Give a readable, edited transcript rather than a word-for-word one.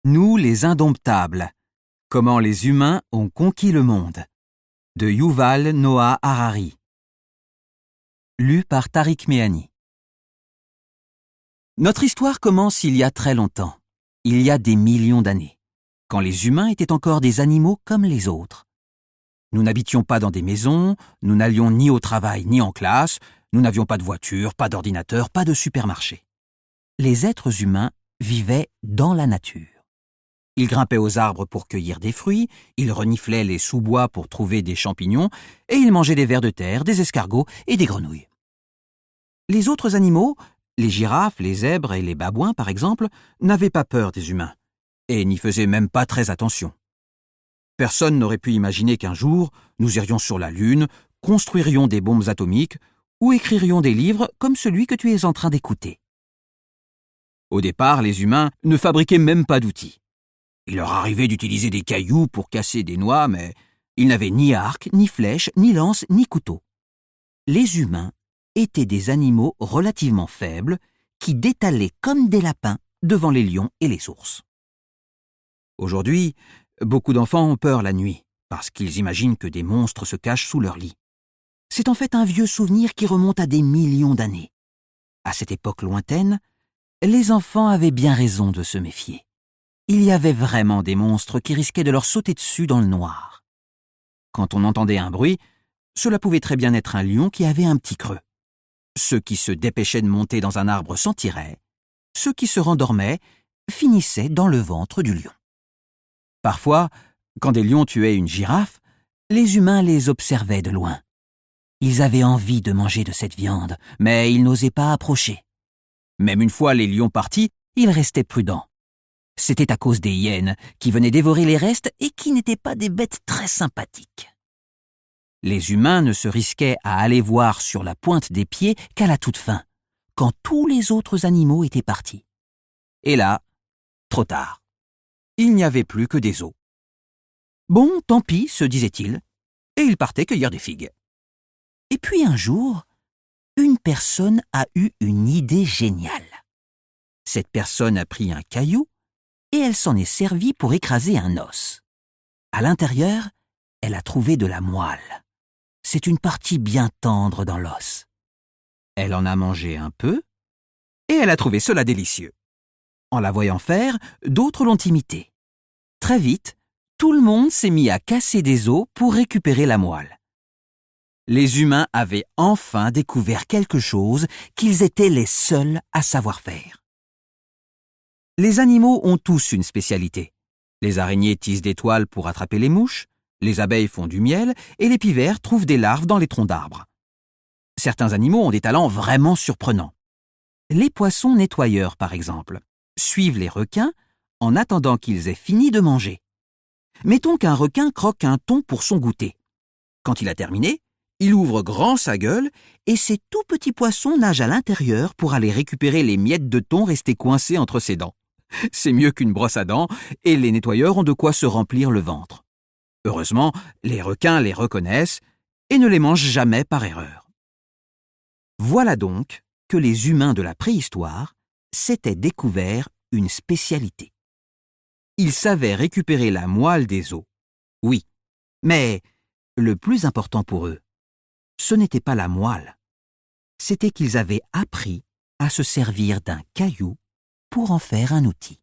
Nous les indomptables. Comment les humains ont conquis le monde. De Yuval Noah Harari. Lu par Tariq Méhani. Notre histoire commence il y a très longtemps, il y a des millions d'années, quand les humains étaient encore des animaux comme les autres. Nous n'habitions pas dans des maisons, nous n'allions ni au travail ni en classe, nous n'avions pas de voiture, pas d'ordinateur, pas de supermarché. Les êtres humains vivaient dans la nature. Ils grimpaient aux arbres pour cueillir des fruits, ils reniflaient les sous-bois pour trouver des champignons, et ils mangeaient des vers de terre, des escargots et des grenouilles. Les autres animaux, les girafes, les zèbres et les babouins par exemple, n'avaient pas peur des humains, et n'y faisaient même pas très attention. Personne n'aurait pu imaginer qu'un jour, nous irions sur la Lune, construirions des bombes atomiques, ou écririons des livres comme celui que tu es en train d'écouter. Au départ, les humains ne fabriquaient même pas d'outils. Il leur arrivait d'utiliser des cailloux pour casser des noix, mais ils n'avaient ni arc, ni flèche, ni lance, ni couteau. Les humains étaient des animaux relativement faibles qui détalaient comme des lapins devant les lions et les ours. Aujourd'hui, beaucoup d'enfants ont peur la nuit parce qu'ils imaginent que des monstres se cachent sous leur lit. C'est en fait un vieux souvenir qui remonte à des millions d'années. À cette époque lointaine, les enfants avaient bien raison de se méfier. Il y avait vraiment des monstres qui risquaient de leur sauter dessus dans le noir. Quand on entendait un bruit, cela pouvait très bien être un lion qui avait un petit creux. Ceux qui se dépêchaient de monter dans un arbre s'en tiraient. Ceux qui se rendormaient finissaient dans le ventre du lion. Parfois, quand des lions tuaient une girafe, les humains les observaient de loin. Ils avaient envie de manger de cette viande, mais ils n'osaient pas approcher. Même une fois les lions partis, ils restaient prudents. C'était à cause des hyènes qui venaient dévorer les restes et qui n'étaient pas des bêtes très sympathiques. Les humains ne se risquaient à aller voir sur la pointe des pieds qu'à la toute fin, quand tous les autres animaux étaient partis. Et là, trop tard. Il n'y avait plus que des os. Bon, tant pis, se disait-il, et il partait cueillir des figues. Et puis un jour, une personne a eu une idée géniale. Cette personne a pris un caillou et elle s'en est servie pour écraser un os. À l'intérieur, elle a trouvé de la moelle. C'est une partie bien tendre dans l'os. Elle en a mangé un peu et elle a trouvé cela délicieux. En la voyant faire, d'autres l'ont imité. Très vite, tout le monde s'est mis à casser des os pour récupérer la moelle. Les humains avaient enfin découvert quelque chose qu'ils étaient les seuls à savoir faire. Les animaux ont tous une spécialité. Les araignées tissent des toiles pour attraper les mouches, les abeilles font du miel et les pivers trouvent des larves dans les troncs d'arbres. Certains animaux ont des talents vraiment surprenants. Les poissons nettoyeurs, par exemple, suivent les requins en attendant qu'ils aient fini de manger. Mettons qu'un requin croque un thon pour son goûter. Quand il a terminé, il ouvre grand sa gueule et ses tout petits poissons nagent à l'intérieur pour aller récupérer les miettes de thon restées coincées entre ses dents. C'est mieux qu'une brosse à dents et les nettoyeurs ont de quoi se remplir le ventre. Heureusement, les requins les reconnaissent et ne les mangent jamais par erreur. Voilà donc que les humains de la préhistoire s'étaient découvert une spécialité. Ils savaient récupérer la moelle des os. Oui, mais le plus important pour eux, ce n'était pas la moelle. C'était qu'ils avaient appris à se servir d'un caillou pour en faire un outil.